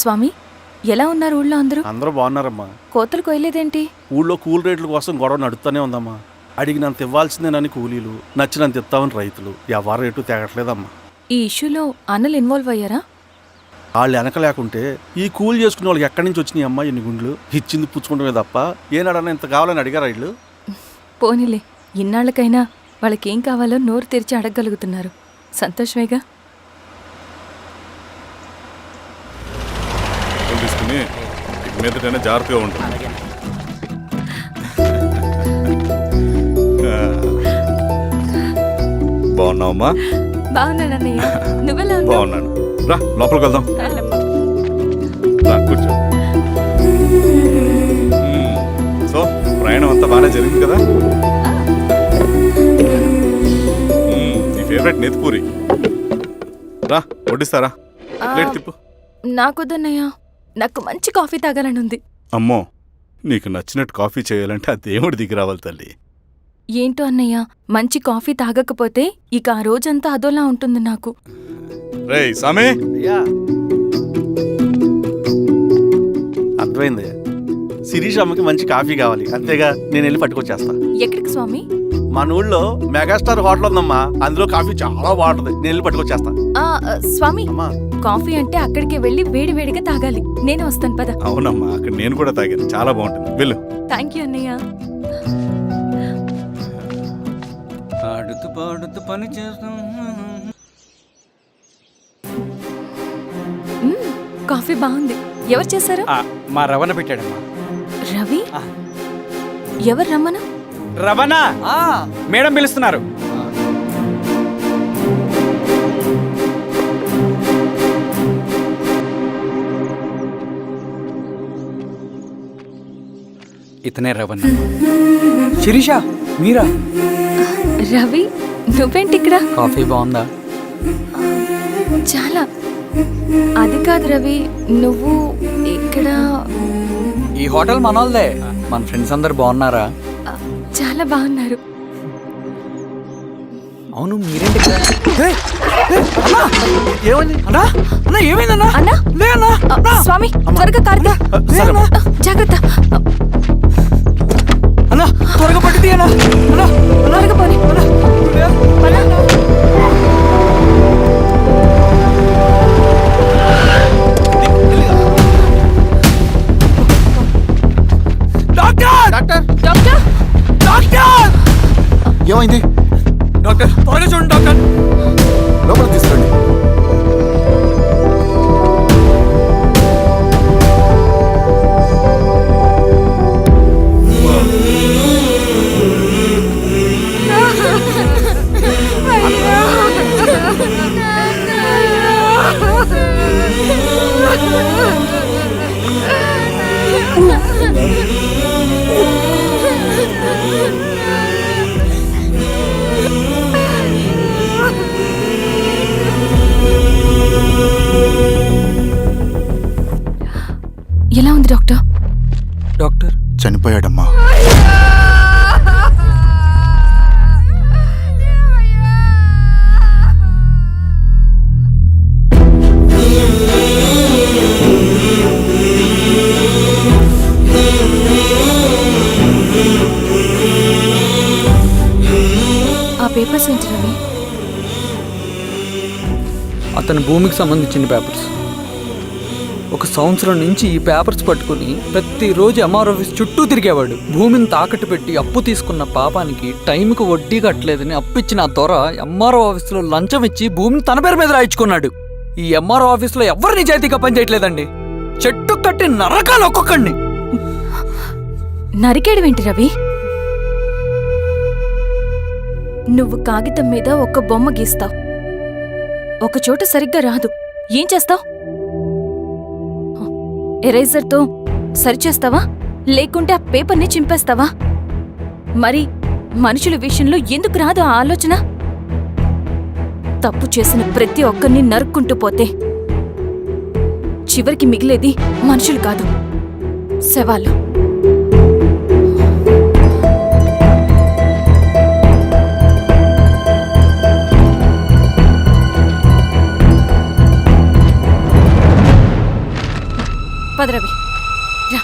స్వామి, ఎలా ఉన్నారు ఊళ్ళో అందరూ? అందరూ బాగున్నారమ్మా. కోతలు కొయ్యలేదేంటి? ఊళ్ళో కూల్ రేట్ల కోసం గొడవ నడుస్తూనే ఉందమ్మా. అడిగినంత ఇవ్వాల్సిందేనని కూలీలు, నచ్చినంత ఇస్తామని రైతులు. ఎవరు రేటు తేగట్లేదమ్మా. ఈ ఇష్యూలో అన్నలు ఇన్వాల్వ్ అయ్యారా? వాళ్ళు వెనక లేకుంటే ఈ కూలి చేసుకునే వాళ్ళకి ఎక్కడి నుంచి వచ్చినాయి అమ్మా ఇన్ని గుండ్లు? ఇచ్చింది పుచ్చుకుంటమే తప్ప ఏనాడన్నా ఇంత కావాలని అడిగారా వీళ్ళు? పోనీలే, ఇన్నాళ్ళకైనా వాళ్ళకేం కావాలో నోరు తెరిచి అడగగలుగుతున్నారు. సంతోషమేగా. తీసుకుని మీదటైనా జాగ్రత్తగా ఉంటుంది. బాగున్నావమ్మా? బాగున్నానన్నయ్య, నువ్వెలా ఉన్నావు? బాగున్నాను. రా లోపలికి వెళ్దాం. రా కూర్చో. సో ప్రయాణం అంతా బాగానే జరిగింది కదా? నీ ఫేవరెట్ నెత్తిపూరి. రా వడ్డిస్తారా? ప్లేట్ తిప్పు. నాకొద్దన్నయ్య, నాకు మంచి కాఫీ తాగాలని ఉంది. అమ్మో, నీకు నచ్చినట్టు కాఫీ చేయాలంటే ఆ దేవుడి దిగి రావాలి తల్లి. ఏంటో అన్నయ్య, మంచి కాఫీ తాగకపోతే ఇక ఆ రోజంతా అదోలా ఉంటుంది నాకు. రేయ్ సామే, అయ్యా అర్థమైంది. శిరీష్ అమ్మకి మంచి కాఫీ కావాలి, అంతేగా నేను వెళ్ళి పట్టుకొచ్చేస్తా. ఎక్కడికి స్వామి? మన ఊళ్ళో మెగాస్టార్ హోటల్ ఉందమ్మా, అందులో కాఫీ చాలా బాగుంటుంది. నేను వెళ్ళి పట్టుకొచ్చేస్తా. స్వామి, అమ్మా కాఫీ అంటే అక్కడికి వెళ్ళి వేడివేడిగా తాగాలి. నేను వస్తాను పద. అవునమ్మా, అక్కడ నేను కూడా తాగాను, చాలా బాగుంటుంది. వెళ్ళు. థ్యాంక్ యూ అన్నయ్య. ఆడుతూ పాడుతూ పని చేస్తాం. కాఫీ బాగుంది. ఎవరు చేశారు? మా రవణ పెట్టాడమ్మా. రవి? ఎవరు రమ్మను? రవణ మేడం పిలుస్తున్నారు. ఇతనే రవణ. శిరీష మీరా? రవి, నువ్వేంటి ఇక్కడ? కాఫీ బాగుందా? చాలా. అది కాదు రవి, నువ్వు ఇక్కడ? ఈ హోటల్ మనోల్దే. మన ఫ్రెండ్స్ అందరు బాగున్నారా? చాలా బాగున్నారు. అవును, మీరేంటి ఇక్కడ? ఏమైంది అన్నా అన్నా, ఏమైందన్నా? అన్నా? లే అన్నా. స్వామి, త్వరగా కారుతా. జాగ్రత్త. అన్నా త్వరగా పట్టు అన్నా. అన్నా త్వరగా పోనీ. ఏమైంది డాక్టర్? త్వరగా చూడండి డాక్టర్. లోపల తీసుకోండి. ఎలా ఉంది డాక్టర్? డాక్టర్ చనిపోయాడమ్మా. ఆ పేపర్స్ ఏంటి రవి? అతని భూమికి సంబంధించిన పేపర్స్. ఒక సంవత్సరం నుంచి ఈ పేపర్స్ పట్టుకుని ప్రతిరోజు ఎంఆర్ ఆఫీస్ చుట్టూ తిరిగేవాడు. భూమిని తాకట్టు పెట్టి అప్పు తీసుకున్న పాపానికి టైంకి వడ్డీ కట్టలేదని అప్పిచ్చిన ఆ దొర ఎంఆర్ఓ ఆఫీస్లో లంచం ఇచ్చి భూమిని తన పేరు మీద రాయించుకున్నాడు. ఈ ఎంఆర్ఓ ఆఫీస్లో ఎవరు నిజాయితీగా పనిచేయట్లేదండి. చెట్టు కట్టి నరకాలు ఒక్కొక్కడిని. నరికేడవేంటి రవి? నువ్వు కాగితం మీద ఒక బొమ్మ గీస్తావు, ఒక చోట సరిగ్గా రాదు, ఏం చేస్తావు? ఎరేజర్తో సరిచేస్తావా, లేకుంటే ఆ పేపర్ని చింపేస్తావా? మరి మనుషుల విషయంలో ఎందుకు రాదు ఆ ఆలోచన? తప్పు చేసిన ప్రతి ఒక్కరిని నరుక్కుంటూ పోతే చివరికి మిగిలేది మనుషులు కాదు, శవాలు. పద రవి రా.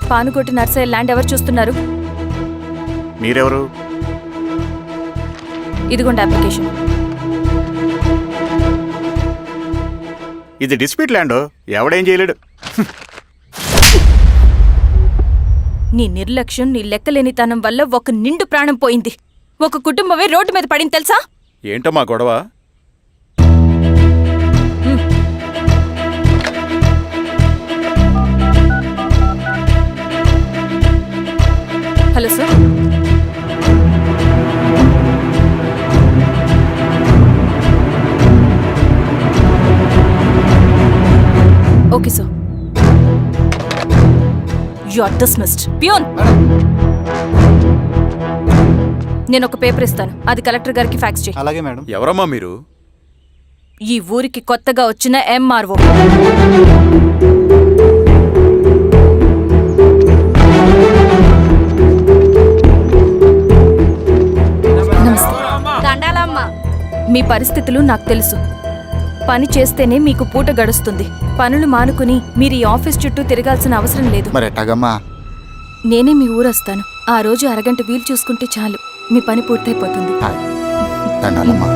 పానుకోటి నర్సయ్య ల్యాండ్ ఎవరు చూస్తున్నారు? మీరెవరు? ఇదిగోండి అప్లికేషన్. ఇది డిస్ప్యూట్ ల్యాండ్, ఎవడేం చేయలేడు. నీ నిర్లక్ష్యం, నీ లెక్కలేనితనం వల్ల ఒక నిండు ప్రాణం పోయింది. ఒక కుటుంబమే రోడ్డు మీద పడింది తెలుసా? ఏంటో మా గొడవ? Hello sir. Okay sir. You are dismissed. Peon, నేను ఒక పేపర్ ఇస్తాను, అది కలెక్టర్ గారికి ఫ్యాక్స్ చేయి. అలాగే మేడం. ఎవరమ్మా మీరు? ఈ ఊరికి కొత్తగా వచ్చిన ఎంఆర్ఓ. నమస్తే. మీ పరిస్థితులు నాకు తెలుసు. పని చేస్తేనే మీకు పూట గడుస్తుంది. పనులు మానుకుని మీరు ఈ ఆఫీస్ చుట్టూ తిరగాల్సిన అవసరం లేదు. మరి ఎట్టాగమ్మా? నేనే మీ ఊరొస్తాను. ఆ రోజు అరగంట వీలు చూసుకుంటే చాలు, మీ పని పూర్తయిపోతుంది. దండాలమ్మా.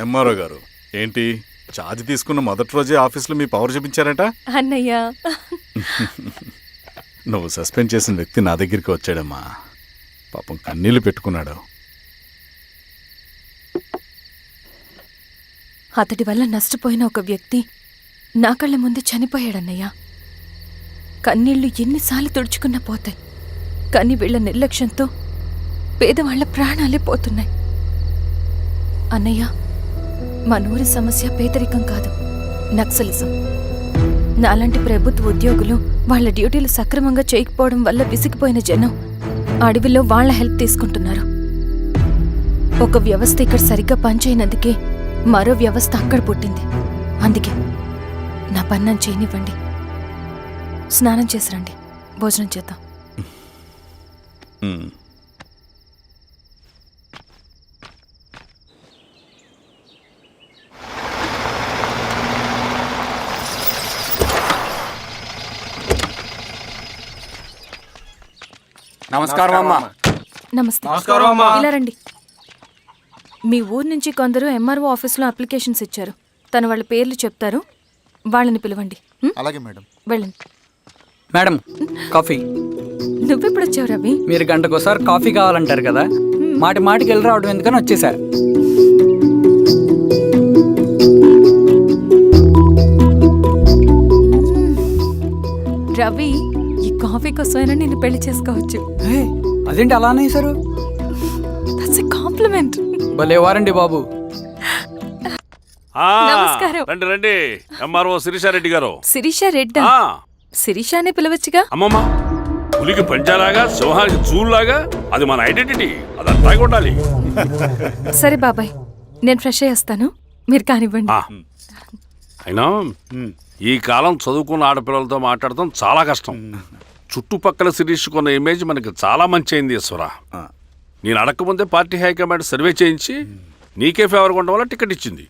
ఎంఆర్ఓ గారు, ఏంటి ఛార్జ్ తీసుకున్న మొదటి రోజే ఆఫీస్లో మీ పవర్ చూపించారట? అన్నయ్య, నువ్వు సస్పెండ్ చేసిన వ్యక్తి నా దగ్గరికి వచ్చాడమ్మా. పాపం కన్నీళ్లు పెట్టుకున్నాడు. అతడి వల్ల నష్టపోయిన ఒక వ్యక్తి నా కళ్ళ ముందు చనిపోయాడన్నయ్య. కన్నీళ్లు ఎన్నిసార్లు తుడుచుకున్నా పోతాయి, కానీ వీళ్ళ నిర్లక్ష్యంతో పేదవాళ్ల ప్రాణాలే పోతున్నాయి. అన్నయ్య, మనూరి సమస్య పేదరికం కాదు, నక్సలిజం. నాలాంటి ప్రభుత్వ ఉద్యోగులు వాళ్ళ డ్యూటీలు సక్రమంగా చేయకపోవడం వల్ల విసిగిపోయిన జనం అడవిలో వాళ్ల హెల్ప్ తీసుకుంటున్నారు. ఒక వ్యవస్థ ఇక్కడ సరిగ్గా పనిచేయనందుకే మరో వ్యవస్థ అక్కడ పుట్టింది. అందుకే నా పన్నం చేయనివ్వండి. స్నానం చేసిరండి, భోజనం చేద్దాం. నమస్కారం అమ్మా. నమస్తే. ఇలా రండి. మీ ఊరు నుంచి కొందరు ఎంఆర్ఓ ఆఫీస్లో అప్లికేషన్స్ ఇచ్చారు. తను వాళ్ళ పేర్లు చెప్తారు, వాళ్ళని పిలవండి. అలాగే మేడం. వెళ్ళండి. Madam, coffee. నువ్వెప్పుడు వచ్చావు రవి? మీరు గంటకోసారి కాఫీ కావాలంటారు కదా, మాటి మాటికి వెళ్ళి రావడం ఎందుకని వచ్చేసా. రవి, ఈ కాఫీ కోసమైనా నిన్ను పెళ్లి చేసుకోవచ్చు. అదేంటి అలా అనేసారు? That's a compliment. భలే వారండి బాబు. నమస్కారం. రండి రండి. ఎంఆర్ఓ శిరీషారెడ్డి గారు. శిరీష రెడ్డా? శిరీష అనే పిలవచ్చుగా. అమ్మమ్మ, పులికి పంచాలాగా సింహానికి చూలాగా అది మన ఐడెంటిటీ, అదంతా ఉండాలి. సరే బాబాయ్, నేను ఫ్రెష్ అయ్యేస్తాను, మీరు కానివ్వండి. అయినా ఈ కాలం చదువుకున్న ఆడపిల్లలతో మాట్లాడటం చాలా కష్టం. చుట్టుపక్కల శిరీష్ కొన్న ఇమేజ్ మనకి చాలా మంచి అయింది ఈశ్వర. నేను అడగకముందే పార్టీ హైకమాండ్ సర్వే చేయించి నీకే ఫేవర్గా ఉండడం వల్ల టికెట్ ఇచ్చింది.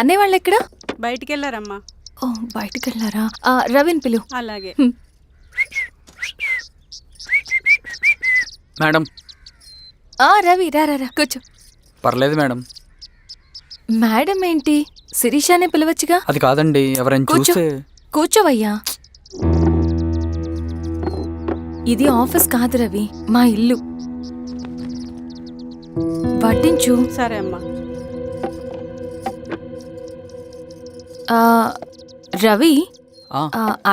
అనేవాళ్ళు ఎక్కడ? బయటికి వెళ్ళారమ్మా. ఓ, బయటికి వెళ్ళారా? రవిని పిలు. అలాగే. మేడం. రవి రా రా రా, కూర్చో. పర్లేదు మేడం. మేడం ఏంటి, శిరీషానే పిలవచ్చుగా. అది కాదండి, ఎవరైనా కూర్చో. చూస్తే. కూర్చోవయ్యా. ఇది ఆఫీస్ కాదు రవి, మా ఇల్లు. వడ్డించు. సరే అమ్మా. రవి,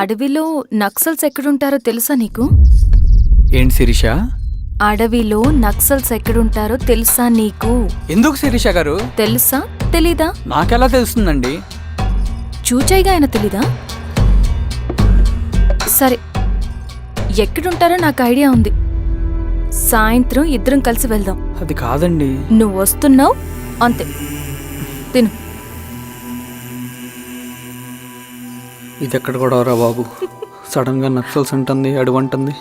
అడవిలో నక్సల్స్ ఎక్కడుంటారో తెలుసా నీకు? ఏంటి శిరీష? అడవిలో నక్సల్స్ ఎక్కడుంటారో తెలుసా నీకు? ఎందుకు శిరీష గారు? తెలుసా తెలీదా? నాకెలా తెలుస్తుందండి? చూచాయిగా ఆయన తెలీదా? సరే, ఎక్కడుంటారో నాకు ఐడియా ఉంది. సాయంత్రం ఇద్దరం కలిసి వెళ్దాం. అది కాదండి. నువ్వు వస్తున్నావు అంతే. తిను. ఇది ఎక్కడ కూడా రా బాబు. సడన్గా నక్సల్స్ అంటుంది, అడువంటుంది.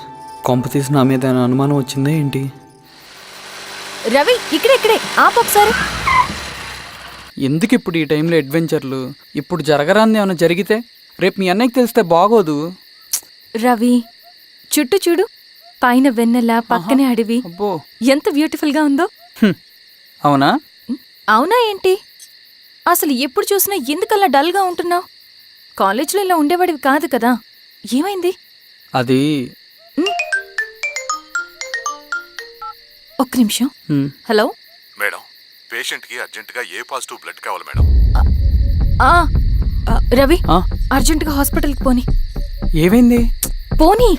కొంప తీసి నా మీద ఏమైనా అనుమానం వచ్చిందే ఏంటి? రవి, ఇక్కడే ఆపొకసారి. ఎందుకు ఇప్పుడు ఈ టైంలో అడ్వెంచర్లు? ఇప్పుడు జరగరాంది ఏమైనా జరిగితే రేపు మీ అన్నయ్యకి తెలిస్తే బాగోదు. రవి, చుట్టూ చూడు. పైన వెన్నెల, పక్కనే అడవి. అబ్బో, ఎంత బ్యూటిఫుల్ గా ఉందో. అవునా? అవునా ఏంటి? అసలు ఎప్పుడు చూసినా ఎందుకలా డల్ గా ఉంటున్నావు? కాలేజ్లో ఇలా ఉండేవాడివి కాదు కదా, ఏమైంది? అది ఒక్క నిమిషం. హలో మేడం, పేషెంట్కి అర్జెంటుగా ఏ పాజిటివ్ బ్లడ్ కావాలి మేడం. రవి, ఆ? అర్జెంటుగా హాస్పిటల్కి పోని. ఏమైంది? పోనీ.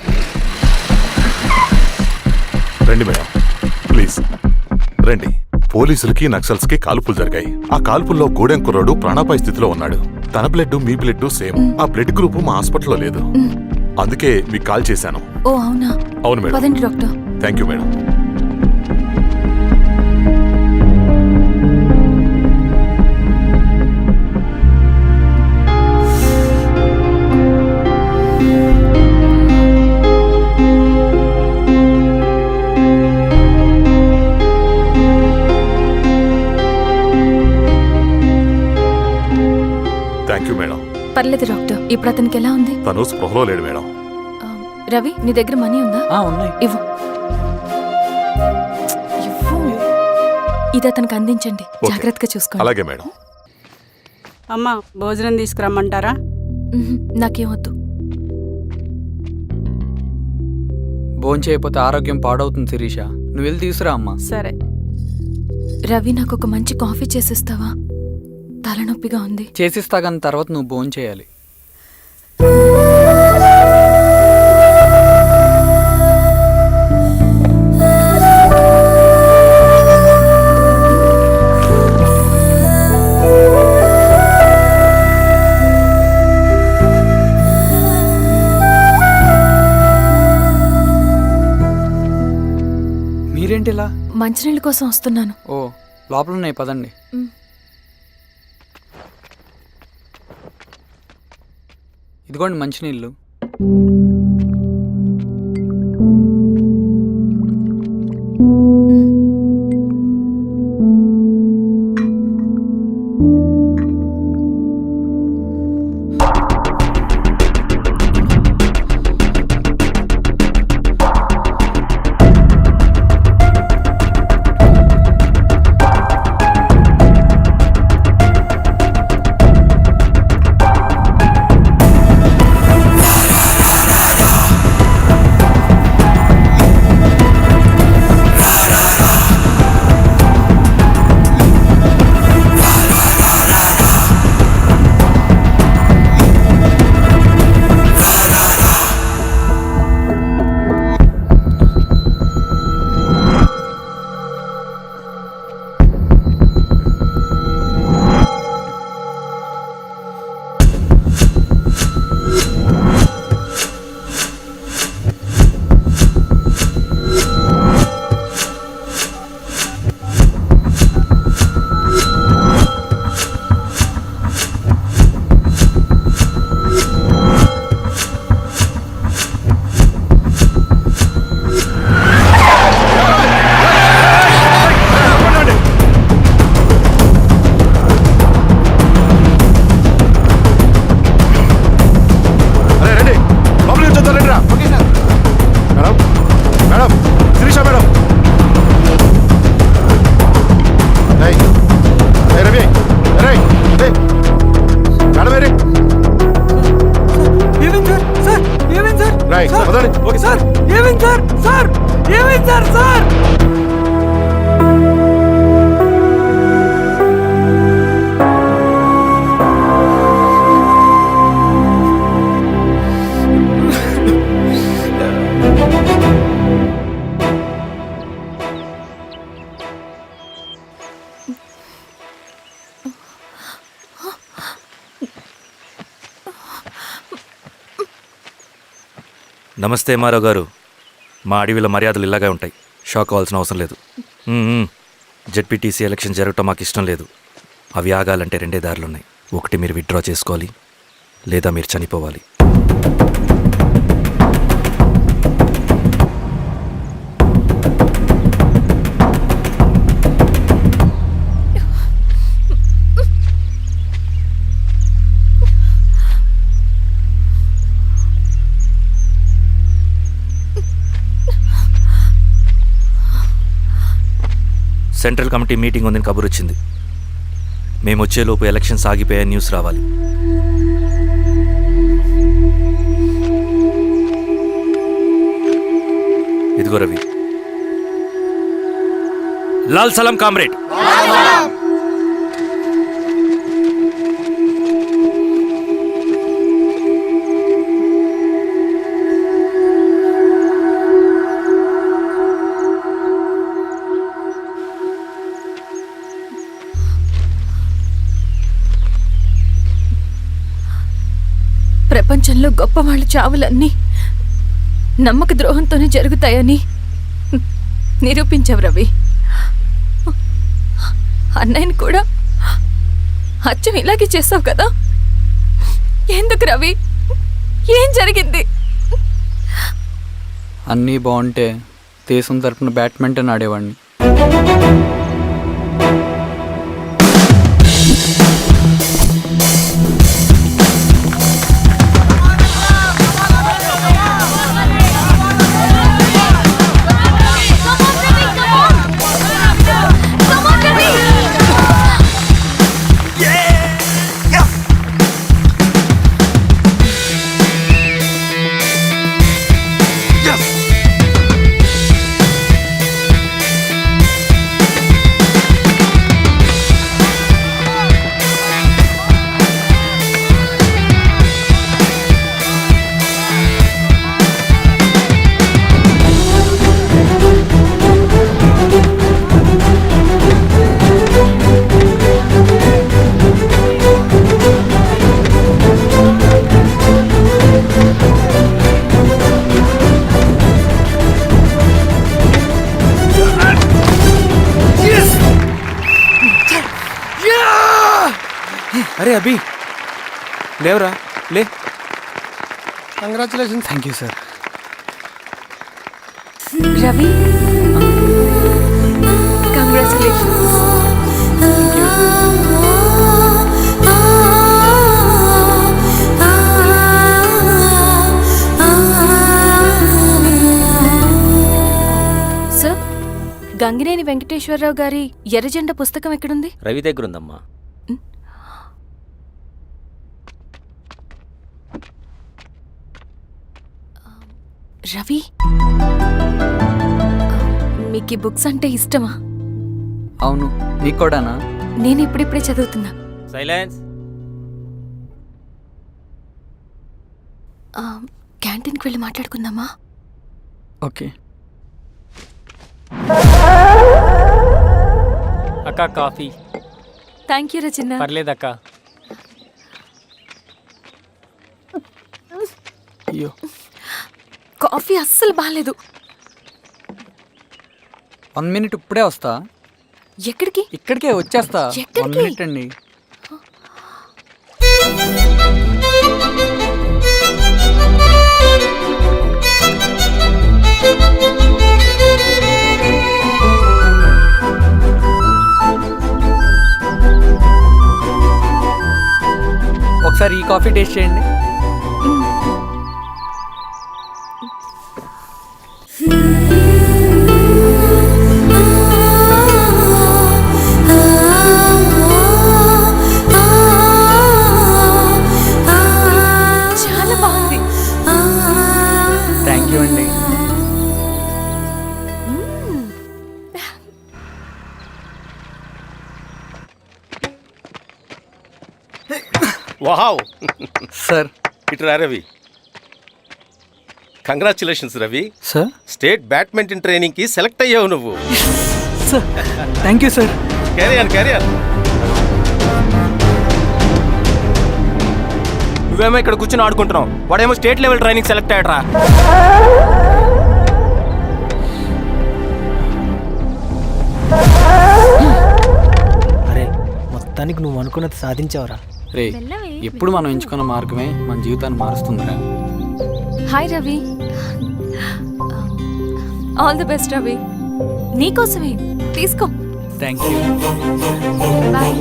రండి మేడం, ప్లీజ్ రండి. పోలీసులకి నక్సల్స్కి కాల్పులు జరిగాయి. ఆ కాల్పుల్లో గూడెం కుర్రాడు ప్రాణాపాయ స్థితిలో ఉన్నాడు. తన బ్లడ్ మీ బ్లడ్ సేమ్. ఆ బ్లడ్ గ్రూప్ మా హాస్పిటల్లో లేదు. అందుకే మీకు కాల్ చేశాను. ఓ అవునా? అవును మేడం. పదండి doctor. Thank you madam. Thank you madam. పర్లేదు డాక్టర్. ఇప్పుడు అతనికి ఎలా ఉంది? తను స్పృహలో లేడు మేడం. రవి, నీ దగ్గర మనీ ఉందా? ఉన్నాయి. ఇవ్వు. ఇది అతనికి అందించండి. ఓకే. జాగ్రత్తగా చూసుకోండి. అలాగే మేడం. అమ్మా, భోజనం తీసుకురమ్మంటారా? నాకేమొద్దు. భోంచేయకపోతే ఆరోగ్యం పాడవుతుంది శిరీష. నువ్వు వెళ్ళి తీసురా అమ్మా. సరే. రవి, నాకు ఒక మంచి కాఫీ చేసిస్తావా? తలనొప్పిగా ఉంది. చేసిస్తా కానీ తర్వాత నువ్వు భోంచేయాలి. మీరేంటిలా? మంచినీళ్ళ కోసం వస్తున్నాను. ఓ, లోపల ఉన్నాయి, పదండి. ఇదిగోండి మంచినీళ్ళు. నమస్తే ఎంఆర్ఓ గారు. మా అడవిలో మర్యాదలు ఇలాగే ఉంటాయి. షాక్ అవ్వాల్సిన అవసరం లేదు. జెడ్పీటీసీ ఎలక్షన్ జరగటం మాకు ఇష్టం లేదు. అవి ఆగాలంటే 2 దారులున్నాయి. ఒకటి మీరు విత్డ్రా చేసుకోవాలి, లేదా మీరు చనిపోవాలి. సెంట్రల్ కమిటీ మీటింగ్ ఉందని కబురు వచ్చింది. మేము వచ్చేలోపు ఎలక్షన్స్ ఆగిపోయే న్యూస్ రావాలి. ఇదిగో రవి. లాల్ సలాం కామ్రేడ్. ప్రపంచంలో గొప్పవాళ్ళ చావులన్నీ నమ్మక ద్రోహంతోనే జరుగుతాయని నిరూపించావు రవి. అన్నయ్యని కూడా అచ్చం ఇలాగే చేస్తావు కదా? ఎందుకు రవి? ఏం జరిగింది? అన్నీ బాగుంటే దేశం తరపున బ్యాడ్మింటన్ ఆడేవాడిని. అరే అభి, లేవరా, లే. Congratulations. Thank you sir. Ravi, congratulations. Sir, Gangineni Venkateswararao గారి ఎర్రజెండా పుస్తకం ఎక్కడుంది? రవి దగ్గర ఉందమ్మా. రవి, మీకు ఈ బుక్స్ అంటే ఇష్టమా? అవును, నీకు కూడానా? నేను ఇప్పుడిప్పుడే చదువుతున్నా. సైలెన్స్. క్యాంటీన్కి వెళ్ళి మాట్లాడుకుందామా? ఓకే. అక్క కాఫీ. థ్యాంక్ యూ రచన. పర్లేదక్క. అయ్యో, కాఫీ అస్సలు బాగాలేదు. 1 minute ఇప్పుడే వస్తా. ఎక్కడికి? ఇక్కడికే వచ్చేస్తా. ఎక్కడికి? 1 minute అండి. ఒకసారి ఈ కాఫీ టేస్ట్ చేయండి. చాలా బాగుంది. థ్యాంక్ యూ అండి. Wow sir. ఇటురా Ravi. Congratulations Ravi. Sir. State badminton training కి సెలెక్ట్ అయ్యావు నువ్వు. Sir, thank you sir. Career నువ్వేమో ఇక్కడ కూర్చొని ఆడుకుంటున్నావు, వాడేమో స్టేట్ లెవెల్ ట్రైనింగ్ సెలెక్ట్ అయ్యాడ్రా. అరే మొత్తానికి నువ్వు అనుకున్నది సాధించావురా. రే ఎప్పుడు మనం ఎంచుకున్న మార్గమే మన జీవితాన్ని మారుస్తుందిరా. Hi Ravi. All the best Ravi. నీకోసమే తీసుకో. Thank you. బాయ్.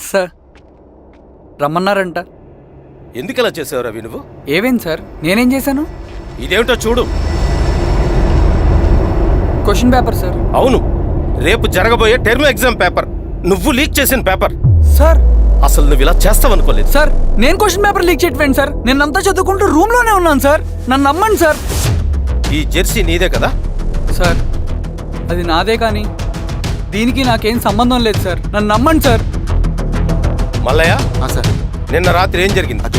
సార్ రమ్మన్నారంట. ఎందుకు ఇలా చేసావు రవి నువ్వు? ఏవేం సార్, నేనేం చేశాను? ఇదేమిటో చూడు. Question paper sir. అవును, రేపు జరగబోయే టర్మ్ ఎగ్జామ్ పేపర్ నువ్వు లీక్ చేసిన పేపర్. సార్ అసలు నువ్వు ఇలా చేస్తావనుకోలేదు. సార్ నేను క్వశ్చన్ పేపర్ లీక్ చేయట్లేదు సార్. నేనంతా చదువుకుంటూ రూమ్లోనే ఉన్నాను సార్. నన్ను నమ్మండి సార్. ఈ జెర్సీ నీదే కదా? సార్ అది నాదే, కానీ దీనికి నాకేం సంబంధం లేదు సార్. నన్ను నమ్మండి సార్. మల్లయ్య, సార్ నిన్న రాత్రి ఏం జరిగింది? సార్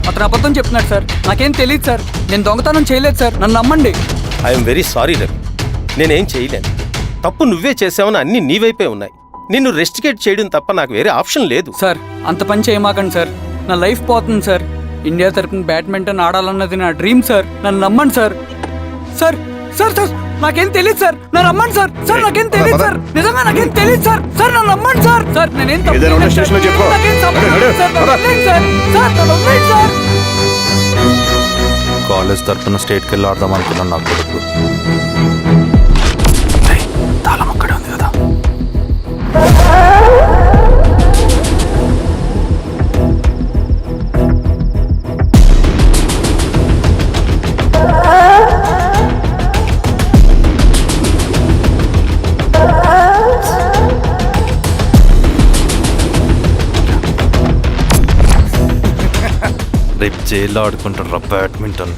అతను అబద్ధం చెప్తున్నాడు సార్. నాకేం తెలియదు సార్. నేను దొంగతనం చేయలేదు సార్. నన్ను నమ్మండి. ఐఎమ్ వెరీ సారీ రవి, నేనేం చేయలేను. తప్పు నువ్వే చేసావని అన్ని నీ వైపే ఉన్నాయి. నిన్ను రెస్టికేట్ చేయడం తప్ప నాకు వేరే ఆప్షన్ లేదు. సార్ అంత పని చేయమాకండి సార్. నా లైఫ్ పోతుంది సార్. ఇండియా తరపున బ్యాడ్మింటన్ ఆడాలన్నది నా డ్రీమ్ సార్. నన్ను నమ్మండి సార్. సార్ సార్ సార్ నాకేం తెలియదు సార్. నన్ను నమ్మండి సార్. సార్ నాకేం తెలియదు సార్. నిజంగా నాకేం తెలియదు సార్. సార్ నన్ను నమ్మండి సార్. సార్ నేనేం తప్పు చేయలేదు సార్. నాకేం సంబంధం లేదు సార్. నన్ను వదిలేయండి సార్. సార్ నన్ను వదిలేయండి సార్. కాలేజ్ తరఫున స్టేట్కి వెళ్ళి ఆడదాం అనుకున్నాను. నా కొడుకు తాళం అక్కడే ఉంది కదా. రేపు జైల్లో ఆడుకుంటారు బ్యాడ్మింటన్.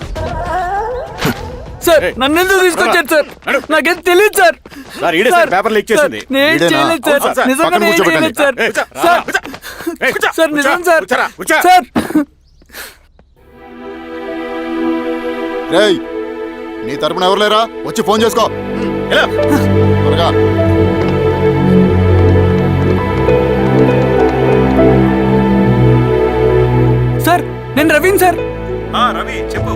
సార్ నన్ను ఎందుకు తీసుకొచ్చారు సార్? నాకేం తెలియదు సార్. పేపర్ లీక్ చేసింది. నేను చేయలేదు సార్. నిజంగా నేను చేయలేదు సార్. సార్ సార్ నిజం సార్. సార్ రేయ్, నీ తరపున ఎవరు లేరా? వచ్చి ఫోన్ చేసుకో త్వరగా. సార్ నేను రవీన్ సార్. రవి చెప్పు.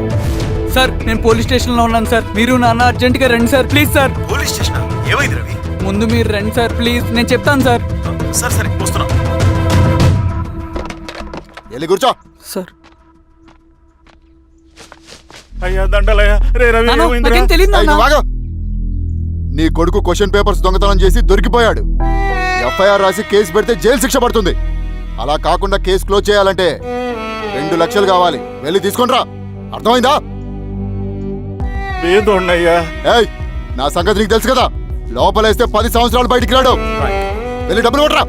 సార్ నేను పోలీస్ స్టేషన్ లో ఉన్నాను సార్. మీరు నాన్న అర్జెంట్ గా రండి sir. Please sir. Police station ఏమైంది రవి? ముందు మీరు రండి సార్ ప్లీజ్. నేను చెప్తాను సార్. సరే సరే వస్తున్నా. వెళ్ళి కూర్చో. సార్ అయ్యా దండలయ్యా. రే రవి నాన్న, ఏమైందిరా? నాకేం తెలియదు ఏయ్, నాన్న. నువ్వు ఆగు. నీ కొడుకు క్వశ్చన్ పేపర్స్ దొంగతనం చేసి దొరికిపోయాడు. ఎఫ్ఐఆర్ రాసి కేసు పెడితే జైలు శిక్ష పడుతుంది. అలా కాకుండా కేసు క్లోజ్ చేయాలంటే 2 లక్షలు కావాలి. వెళ్ళి తీసుకొని రా. అర్థమైందా? ఏదోన్నయ్యా. ఏయ్, నా సంగతి నీకు తెలుసు కదా. లోపలేస్తే 10 సంవత్సరాలు బయటికి రాడు. వెళ్ళి డబ్బులు కొట్టరా.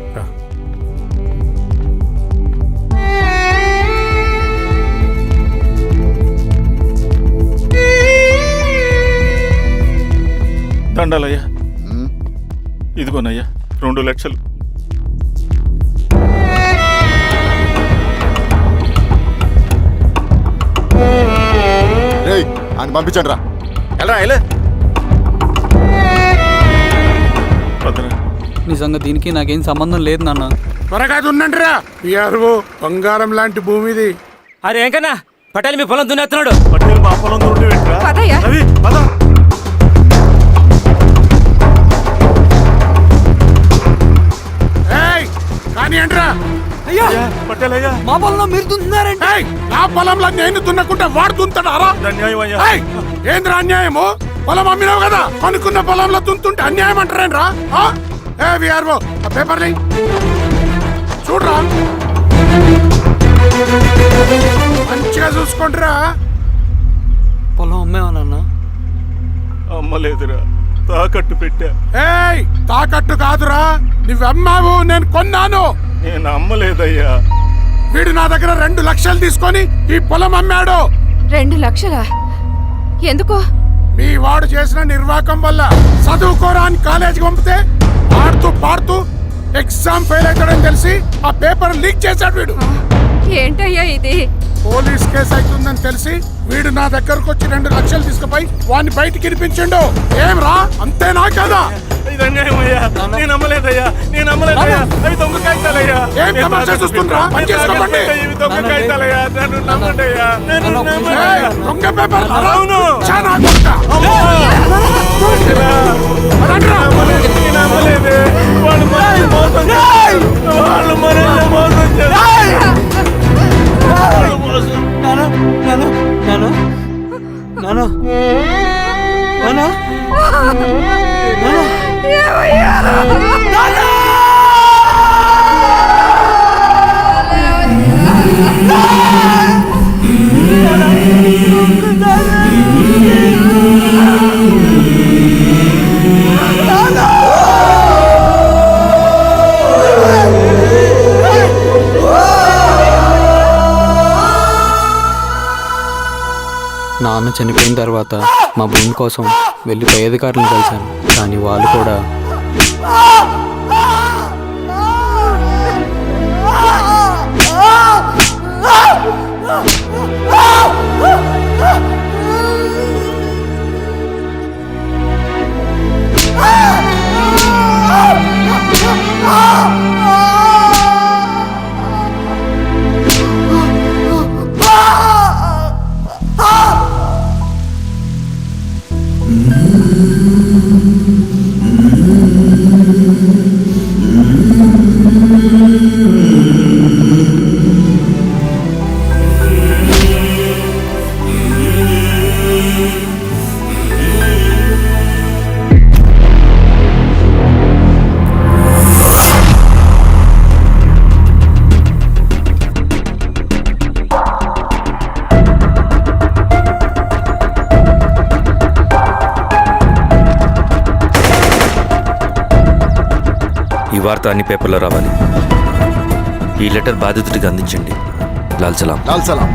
దండాలయ్యా. ఇదిగోనయ్యా 2 లక్షలు. రేయ్, ఆయన పంపించండి రా. ఎలా నిజంగా దీనికి నాకేం సంబంధం లేదు నాన్న. త్వరగా దున్నండి రా. బంగారం లాంటి భూమిది. అరే ఏంకన్నా పటేల్ మీ పొలం దున్నేస్తున్నాడు. పట్టేలు మా పొలం దూరం ఏంట్రా? పదయ్యా. రవి పద. కానీ ఏంట్రా? అయ్యా పట్టేలయ్యా. మా పొలంలో మీరు దున్నుతున్నారండి. నా పొలంలో నేను దున్నకుంటే వాడు దున్నుతాడా? అన్యాయం అయ్యా. ఏంద్రా అన్యాయము? పొలం అమ్మినావు కదా, అనుకున్న పొలంలో దున్నుతుంటే అన్యాయం అంటారేంట్రా? విఆర్ఓ పేపర్ని చూడరా, మంచిగా చూసుకుంటారా. పొలం అమ్మేవా నాన్న? అమ్మలేదురా, తాకట్టు పెట్టా. తాకట్టు కాదురా, నువ్వు అమ్మావు, నేను కొన్నాను. నేను అమ్మలేదయ్యా. వీడు నా దగ్గర 2 లక్షలు తీసుకొని ఈ పొలం అమ్మాడు. 2 లక్షలా? ఎందుకో? మీ వాడు చేసిన నిర్వాకం వల్ల చదువుకోరాని కాలేజీకి పంపితే ఆడుతూ పాడుతూ ఎగ్జామ్ ఫెయిల్ అవుతాడని తెలిసి ఆ పేపర్ లీక్ చేశాడు వీడు. ఏంటయ్యా ఇది? పోలీస్ కేసు అవుతుందని తెలిసి వీడు నా దగ్గరకు వచ్చి 2 లక్షలు తీసుకుపోయి వాడిని బయటికి వినిపించిండు. ఏం రా, అంతేనా కదా? ఏం తమాషా చూస్తుండ్రా? పని చేసుకోమండి. ఏయ్, దొంగ పేపర్ చాలా కొడతా. రండ్రా. నాన్న చనిపోయిన తర్వాత మా భూమి కోసం వెళ్ళి పై అధికారులను కలిశాను, కానీ వాళ్ళు కూడా ఈ వార్త అన్ని పేపర్లో రావాలి. ఈ లెటర్ బాధితుడికి అందించండి. లాల్ సలాం. లాల్ సలాం.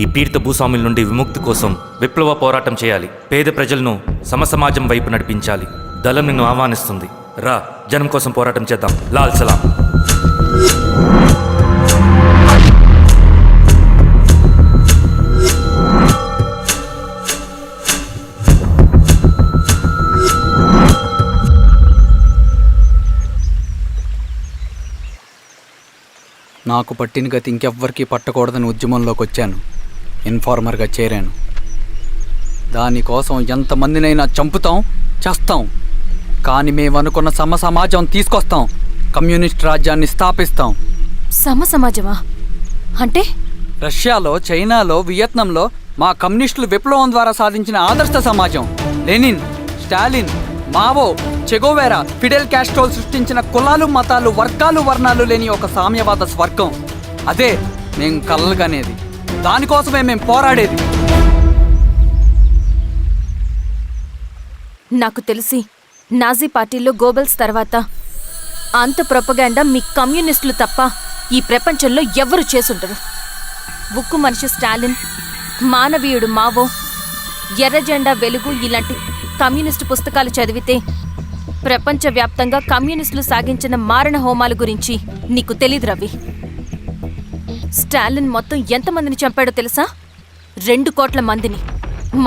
ఈ పీడిత భూస్వాముల నుండి విముక్తి కోసం విప్లవ పోరాటం చేయాలి. పేద ప్రజలను సమసమాజం వైపు నడిపించాలి. దళం నిన్ను ఆహ్వానిస్తుంది. రా, జనం కోసం పోరాటం చేద్దాం. లాల్ సలాం. నాకు పట్టిన గతి ఇంకెవ్వరికీ పట్టకూడదని ఉద్యమంలోకి వచ్చాను. ఇన్ఫార్మర్గా చేరాను. దానికోసం ఎంతమందినైనా చంపుతాం, చేస్తాం. కానీ మేమనుకున్న సమాజం తీసుకొస్తాం. కమ్యూనిస్ట్ రాజ్యాన్ని స్థాపిస్తాం. సమాజమా అంటే? రష్యాలో, చైనాలో, వియత్నంలో మా కమ్యూనిస్టులు విప్లవం ద్వారా సాధించిన ఆదర్శ సమాజం. Lenin, Stalin, Mao, Che Guevara, Fidel క్యాస్ట్రోల్ సృష్టించిన కులాలు, మతాలు, వర్గాలు, వర్ణాలు లేని ఒక సామ్యవాద స్వర్గం. అదే మేము కలలుగనేది. దానికోసమే మేము పోరాడేది. నాకు తెలిసి నాజీ పార్టీలో గోబెల్స్ తర్వాత అంత ప్రొపగాండా మీ కమ్యూనిస్టులు తప్ప ఈ ప్రపంచంలో ఎవ్వరూ చేసుండరు. ఉక్కు మనిషి స్టాలిన్, మానవీయుడు మావో, ఎర్ర జెండా వెలుగు ఇలాంటి కమ్యూనిస్టు పుస్తకాలు చదివితే ప్రపంచవ్యాప్తంగా కమ్యూనిస్టులు సాగించిన మారణ హోమాల గురించి నీకు తెలీదు రవి. స్టాలిన్ మొత్తం ఎంతమందిని చంపాడో తెలుసా? 2 కోట్ల మందిని.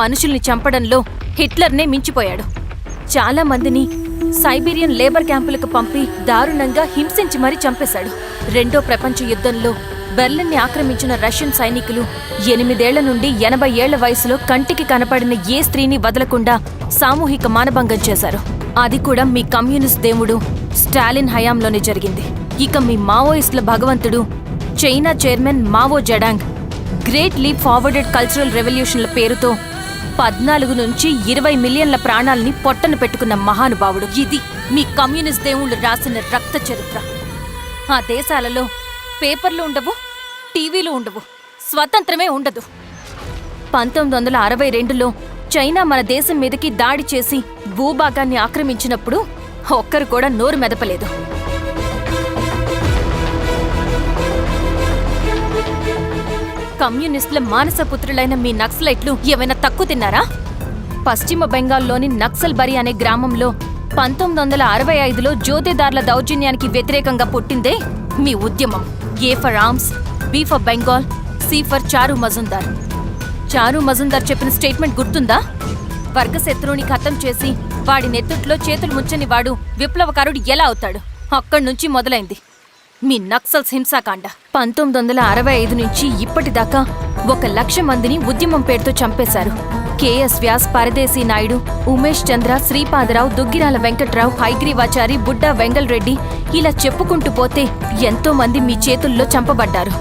మనుషుల్ని చంపడంలో హిట్లర్నే మించిపోయాడు. చాలా మందిని సైబీరియన్ లేబర్ క్యాంపులకు పంపి దారుణంగా హింసించి మరీ చంపేశాడు. 2వ ప్రపంచ యుద్ధంలో బెర్లిన్ని ఆక్రమించిన రష్యన్ సైనికులు 8 ఏళ్ల నుండి 80 ఏళ్ల వయసులో కంటికి కనపడిన ఏ స్త్రీని వదలకుండా సామూహిక మానభంగం చేశారు. అది కూడా మీ కమ్యూనిస్ట్ దేవుడు స్టాలిన్ హయాంలోనే జరిగింది. ఇక మీ మావోయిస్టుల భగవంతుడు China chairman Mao Zedong great leap forwarded cultural రెవల్యూషన్ల పేరుతో 14 నుంచి 20 మిలియన్ల ప్రాణాలని పొట్టన పెట్టుకున్న మహానుభావుడు. ఇది మీ కమ్యూనిస్ట్ దేవుళ్ళు రాసిన రక్త చరిత్ర. ఆ దేశాలలో పేపర్లు ఉండవు, టీవీలు ఉండవు, స్వతంత్రమే ఉండదు. 1962లో చైనా మన దేశం మీదకి దాడి చేసి భూభాగాన్ని ఆక్రమించినప్పుడు ఒక్కరు కూడా నోరు మెదపలేదు. కమ్యూనిస్టుల మానసపుత్రులైన మీ నక్సలైట్లు ఏమైనా తక్కువ తిన్నారా? పశ్చిమ బెంగాల్లోని నక్సల్బరి అనే గ్రామంలో 1965లో జోతేదార్ల దౌర్జన్యానికి వ్యతిరేకంగా పుట్టిందే మీ ఉద్యమం. A for arms, B for Bengal, C for Charu Majumdar. చారు మజుందార్ చెప్పిన స్టేట్మెంట్ గుర్తుందా? వర్గశత్రువుని ఖతం చేసి వాడి నెత్తుట్లో చేతులు ముంచని వాడు విప్లవకారుడు ఎలా అవుతాడు? అక్కడి నుంచి మొదలైంది మీ నక్సల్స్ హింసాకాండ. 1965 నుంచి ఇప్పటిదాకా 1,00,000 మందిని ఉద్యమం పేరుతో చంపేశారు. కేఎస్ వ్యాస్, పరదేశీ నాయుడు, ఉమేష్ చంద్ర, శ్రీపాదరావు, దుగ్గిరాల వెంకట్రావు, హైగ్రీవాచారి, బుడ్డా వెంగల్ రెడ్డి, ఇలా చెప్పుకుంటూ పోతే ఎంతో మంది మీ చేతుల్లో చంపబడ్డారు.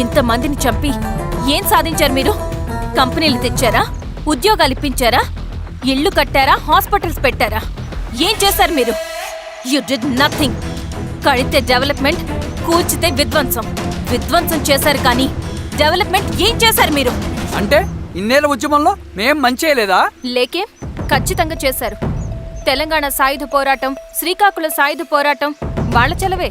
ఇంతమందిని చంపి ఏం సాధించారు మీరు? కంపెనీలు తెచ్చారా? ఉద్యోగాలు ఇప్పించారా? ఇళ్లు కట్టారా? హాస్పిటల్స్ పెట్టారా? ఏం చేశారు మీరు? You did nothing. కడితే డెవలప్మెంట్, కూల్చితే విధ్వంసం. విధ్వంసం చేశారు కానీ డెవలప్మెంట్ ఏం చేశారు మీరు? అంటే ఇన్నేళ్ల ఉద్యమంలో మేం మంచి చేయలేదా? లేకే, ఖచ్చితంగా చేశారు. తెలంగాణ సాయుధ పోరాటం, శ్రీకాకుళం సాయుధ పోరాటం వాళ్ళ చలవే.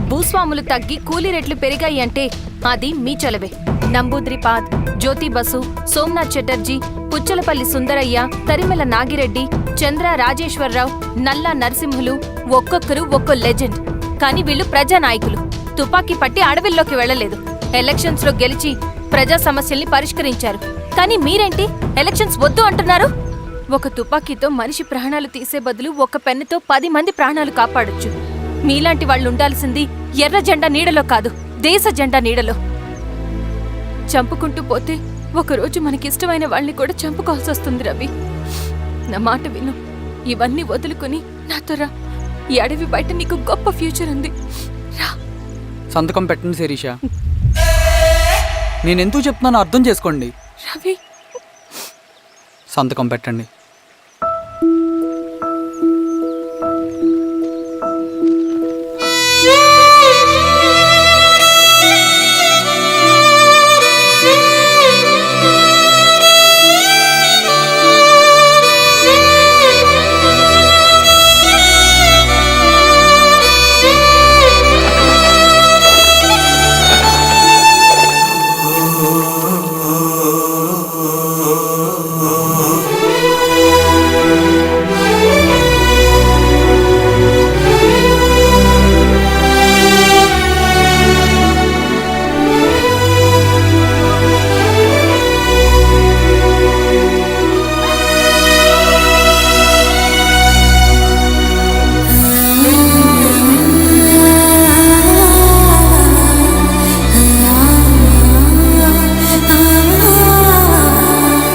భూస్వాములు తగ్గి కూలీ రేట్లు పెరిగాయి అంటే అది మీ చలవే. నంబూద్రిపాద్, జ్యోతి బసు, సోమనాథ్ చటర్జీ, పుచ్చలపల్లి సుందరయ్య, తరిమెల నాగిరెడ్డి, చంద్ర రాజేశ్వరరావు, నల్లా నరసింహులు ఒక్కొక్కరు ఒక్కో లెజెండ్. కానీ వీళ్ళు ప్రజానాయకులు. తుపాకీ పట్టి అడవిల్లోకి వెళ్లలేదు. ఎలక్షన్స్ లో గెలిచి ప్రజా సమస్యల్ని పరిష్కరించారు. కానీ మీరేంటి ఎలక్షన్స్ వద్దు అంటున్నారు? ఒక తుపాకీతో మనిషి ప్రాణాలు తీసే బదులు ఒక పెన్నుతో 10 మంది ప్రాణాలు కాపాడొచ్చు. మీలాంటి వాళ్ళు ఉండాల్సింది ఎర్ర జెండా నీడలో కాదు, దేశ జెండా నీడలో. చంపుకుంటూ పోతే ఒకరోజు మనకిష్టమైన వాళ్ళని కూడా చంపుకోవాల్సి వస్తుంది రవి. నా మాట విను. ఇవన్నీ వదులుకుని నాతో రా. ఈ అడవి బయట నీకు గొప్ప ఫ్యూచర్ ఉంది. రా. సంతకం పెట్టండి శిరీష. నేనెందుకు చెప్తున్నానో అర్థం చేసుకోండి. రవి, సంతకం పెట్టండి.